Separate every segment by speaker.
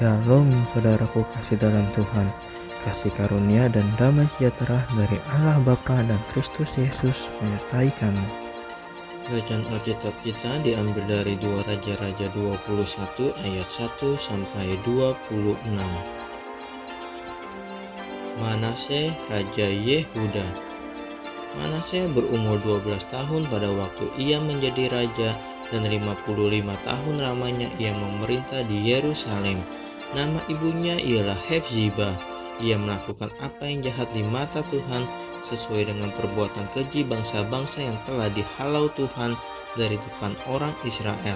Speaker 1: Shalom saudaraku kasih dalam Tuhan, kasih karunia dan damai sejahtera dari Allah Bapa dan Kristus Yesus menyertai kamu.
Speaker 2: Bacaan Alkitab kita diambil dari 2 Raja-Raja 21 ayat 1 sampai 26. Manasye Raja Yehuda. Manasye berumur 12 tahun pada waktu ia menjadi raja, dan 55 tahun lamanya ia memerintah di Yerusalem. Nama ibunya ialah Hefzibah. Ia melakukan apa yang jahat di mata Tuhan, sesuai dengan perbuatan keji bangsa-bangsa yang telah dihalau Tuhan dari depan orang Israel.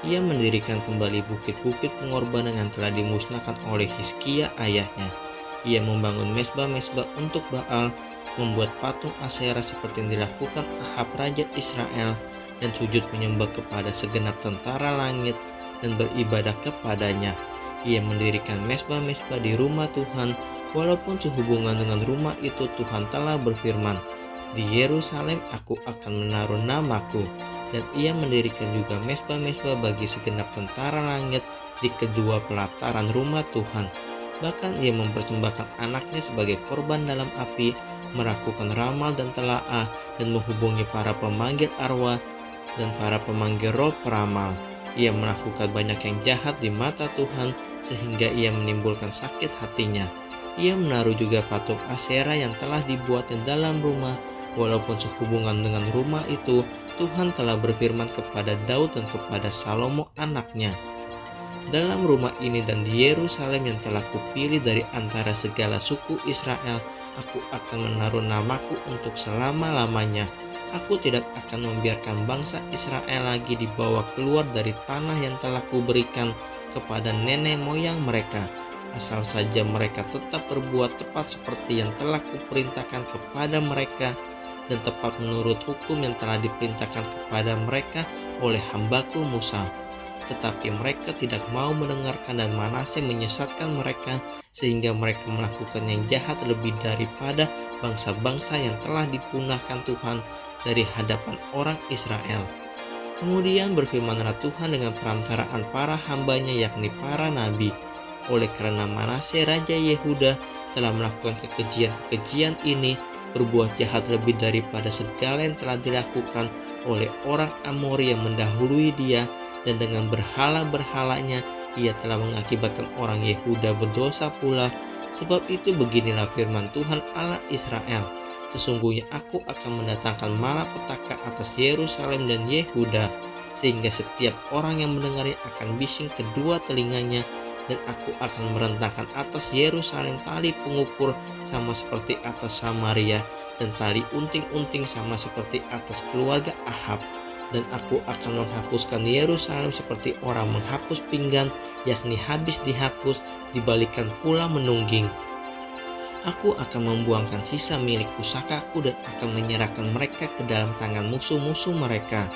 Speaker 2: Ia mendirikan kembali bukit-bukit pengorbanan yang telah dimusnahkan oleh Hizkia ayahnya. Ia membangun mesbah-mesbah untuk Baal, membuat patung Asyera seperti yang dilakukan Ahab raja Israel, dan sujud menyembah kepada segenap tentara langit dan beribadah kepadanya. Ia mendirikan mesbah-mesbah di rumah Tuhan, walaupun sehubungan dengan rumah itu Tuhan telah berfirman, "Di Yerusalem aku akan menaruh namaku." Dan ia mendirikan juga mesbah-mesbah bagi segenap tentara langit di kedua pelataran rumah Tuhan. Bahkan ia mempersembahkan anaknya sebagai korban dalam api, melakukan ramal dan telaah, dan menghubungi para pemanggil arwah dan para pemanggil roh peramal. Ia melakukan banyak yang jahat di mata Tuhan, sehingga ia menimbulkan sakit hatinya. Ia menaruh juga patung Asyera yang telah dibuatnya dalam rumah, walaupun sehubungan dengan rumah itu Tuhan telah berfirman kepada Daud dan kepada Salomo anaknya, "Dalam rumah ini dan di Yerusalem yang telah kupilih dari antara segala suku Israel, aku akan menaruh namaku untuk selama-lamanya. Aku tidak akan membiarkan bangsa Israel lagi dibawa keluar dari tanah yang telah kuberikan kepada nenek moyang mereka, asal saja mereka tetap berbuat tepat seperti yang telah kuperintahkan kepada mereka, dan tepat menurut hukum yang telah diperintahkan kepada mereka oleh hambaku Musa." Tetapi mereka tidak mau mendengarkan, dan Manasye menyesatkan mereka, sehingga mereka melakukan yang jahat lebih daripada bangsa-bangsa yang telah dipunahkan Tuhan dari hadapan orang Israel. Kemudian berfirmanlah Tuhan dengan perantaraan para hambanya, yakni para nabi, "Oleh karena Manasye Raja Yehuda telah melakukan kekejian ini, berbuat jahat lebih daripada segala yang telah dilakukan oleh orang Amori yang mendahului dia, dan dengan berhala-berhalanya ia telah mengakibatkan orang Yehuda berdosa pula. Sebab itu beginilah firman Tuhan Allah Israel, sesungguhnya aku akan mendatangkan malapetaka atas Yerusalem dan Yehuda, sehingga setiap orang yang mendengarnya akan bising kedua telinganya, dan aku akan merentangkan atas Yerusalem tali pengukur sama seperti atas Samaria, dan tali unting-unting sama seperti atas keluarga Ahab. Dan aku akan menghapuskan Yerusalem seperti orang menghapus pinggan, yakni habis dihapus, dibalikan pula menungging. Aku akan membuangkan sisa milik pusakaku dan akan menyerahkan mereka ke dalam tangan musuh-musuh mereka,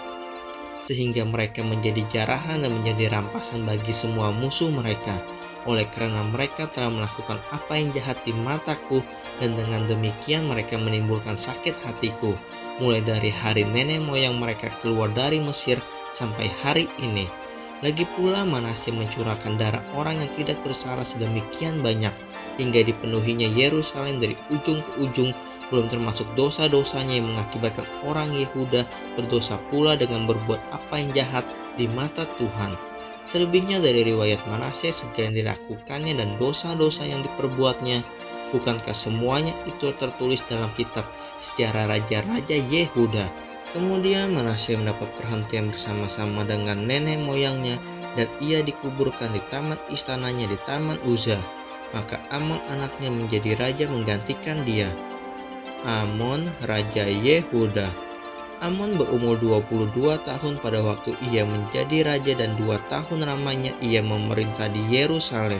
Speaker 2: sehingga mereka menjadi jarahan dan menjadi rampasan bagi semua musuh mereka. Oleh karena mereka telah melakukan apa yang jahat di mataku, dan dengan demikian mereka menimbulkan sakit hatiku, mulai dari hari nenek moyang mereka keluar dari Mesir sampai hari ini. Lagi pula Manasye mencurahkan darah orang yang tidak bersalah sedemikian banyak, hingga dipenuhinya Yerusalem dari ujung ke ujung, belum termasuk dosa-dosanya yang mengakibatkan orang Yehuda berdosa pula dengan berbuat apa yang jahat di mata Tuhan. Selebihnya dari riwayat Manasye, segala yang dilakukannya dan dosa-dosa yang diperbuatnya, bukankah semuanya itu tertulis dalam kitab sejarah raja-raja Yehuda? Kemudian Manasye mendapat perhentian bersama-sama dengan nenek moyangnya, dan ia dikuburkan di taman istananya di Taman Uzza. Maka Amon anaknya menjadi raja menggantikan dia. Amon Raja Yehuda. Amon berumur 22 tahun pada waktu ia menjadi raja, dan 2 tahun lamanya ia memerintah di Yerusalem.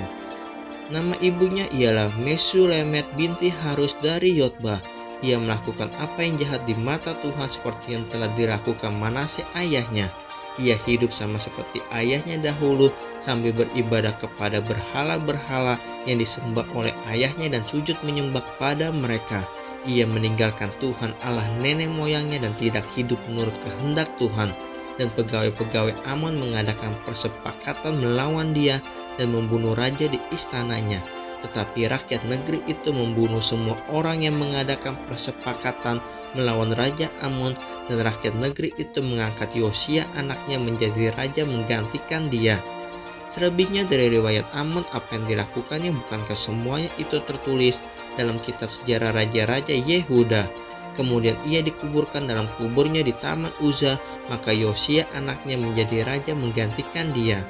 Speaker 2: Nama ibunya ialah Mesulemet binti Harus dari Yotbah. Ia melakukan apa yang jahat di mata Tuhan seperti yang telah dilakukan Manasye ayahnya. Ia hidup sama seperti ayahnya dahulu, sambil beribadah kepada berhala-berhala yang disembah oleh ayahnya dan sujud menyembah kepada mereka. Ia meninggalkan Tuhan Allah nenek moyangnya dan tidak hidup menurut kehendak Tuhan. Dan pegawai-pegawai Amon mengadakan persepakatan melawan dia, dan membunuh raja di istananya. Tetapi rakyat negeri itu membunuh semua orang yang mengadakan persepakatan melawan Raja Amon, dan rakyat negeri itu mengangkat Yosia anaknya menjadi raja menggantikan dia. Selebihnya dari riwayat Amon, apa yang dilakukannya bukankah semuanya itu tertulis dalam kitab sejarah raja-raja Yehuda? Kemudian ia dikuburkan dalam kuburnya di Taman Uza, maka Yosia anaknya menjadi raja menggantikan dia.